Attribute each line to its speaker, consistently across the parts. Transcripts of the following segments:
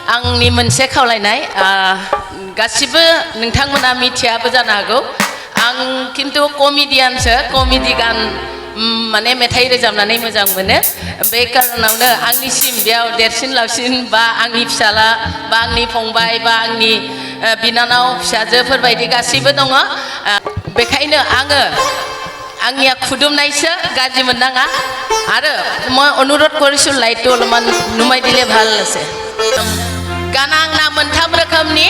Speaker 1: आंनि मोनसे खावलायनाय गासिबो नोंथांमोना मिथियाबो जानो हागौ आं किन्तु कमेडियानसो कमेडि गान माने मेथाइ रोजाबनानै मोजां मोनो बे कारनावनो आंनिसिम बेयाव देरसिन लावसिन बा आंनि फिसाला बा आंनि फंबाय बा आंनि बिनानाव फिसाजोफोर बायदि गासैबो दङ बेखायनो आङो आंनिया खुदुमनायसो गाज्रि मोननाङा आरो মই অনুৰোধ কৰিছোঁ লাইটটো অলপমান নুমাই দিলে ভাল আছে গান आंना मोनथाम रोखोमनि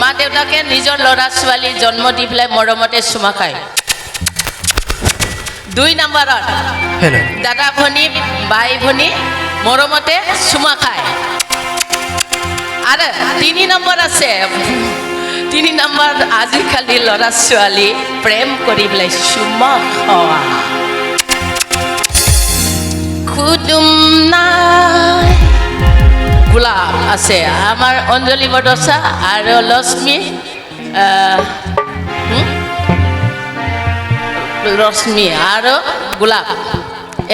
Speaker 1: মা দেউতাকে নিজৰ ল'ৰা ছোৱালী জন্ম দি পেলাই মৰমতে চুমা খায় 2 নম্বৰত দাদা ভনী বাই ভনী মৰমতে চুমা খায় আৰু 3 নম্বৰ আছে 3 নম্বৰ আজিকালি ল'ৰা ছোৱালী প্ৰেম কৰি পেলাই চুমা খোৱা খুদুমনাই গোলাপ আছে আমাৰ অঞ্জলি বৰদচা আৰু লক্ষ্মী ৰশ্মি আৰু গোলাপ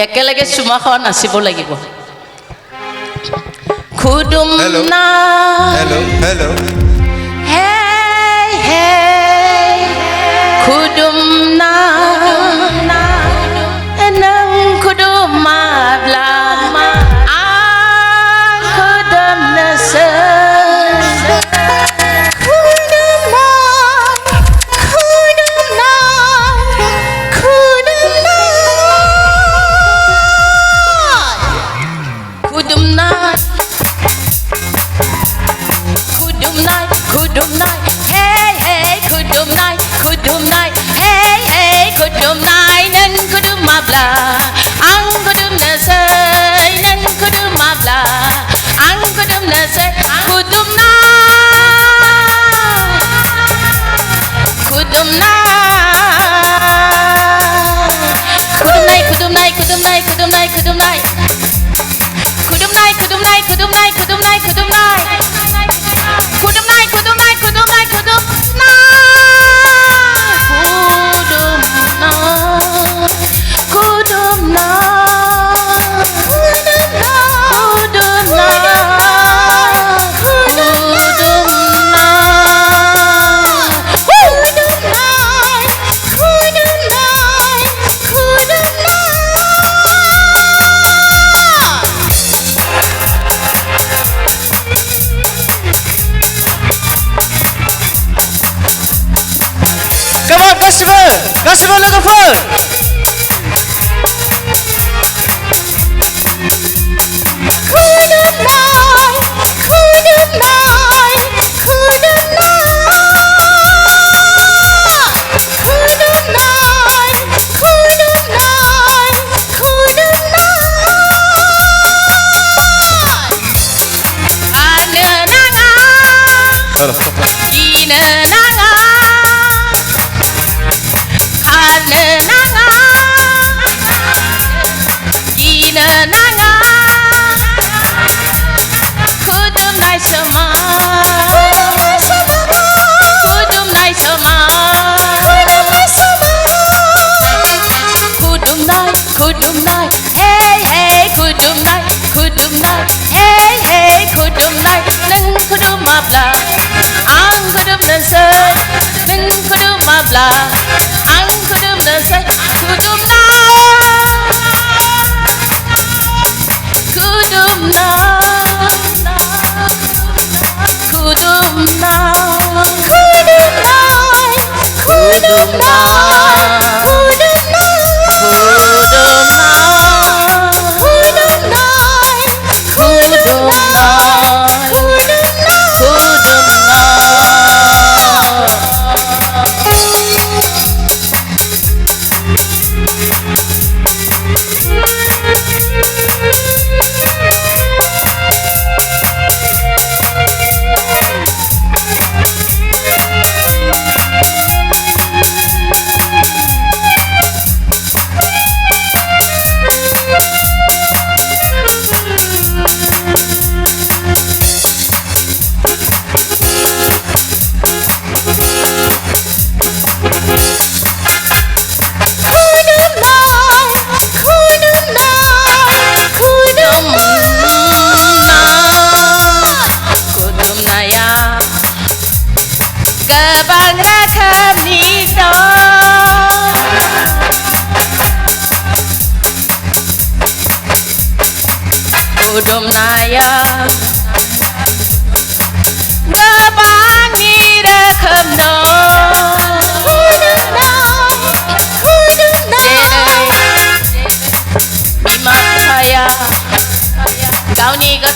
Speaker 1: একেলগে চুমা খোৱা নাচিব লাগিব খুদুমনাই
Speaker 2: হেল্ল' হেল্ল'
Speaker 1: hey hey খুদুমনাই nang kudumabla ang kudum nasa kudumnai hey hey kudumnai hey hey kudumnai nan kudumabla ang kudum nasay nan kudumabla ang kudum nasay
Speaker 3: Festival logofor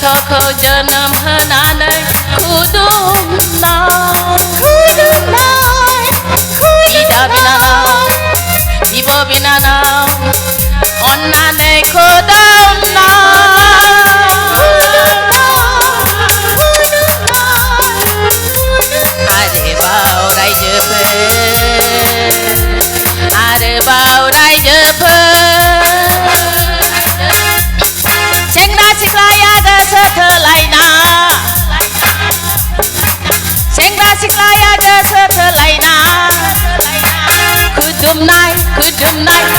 Speaker 1: गथ'खौ जोनोम होनानै खुदुमनाय बिदा बिनानाव बिब' बिनानाव अन्नानै आरोबाव रायजोफोर सेंग्रा सिख्लाया गोसो थोलायना खुदुमनाय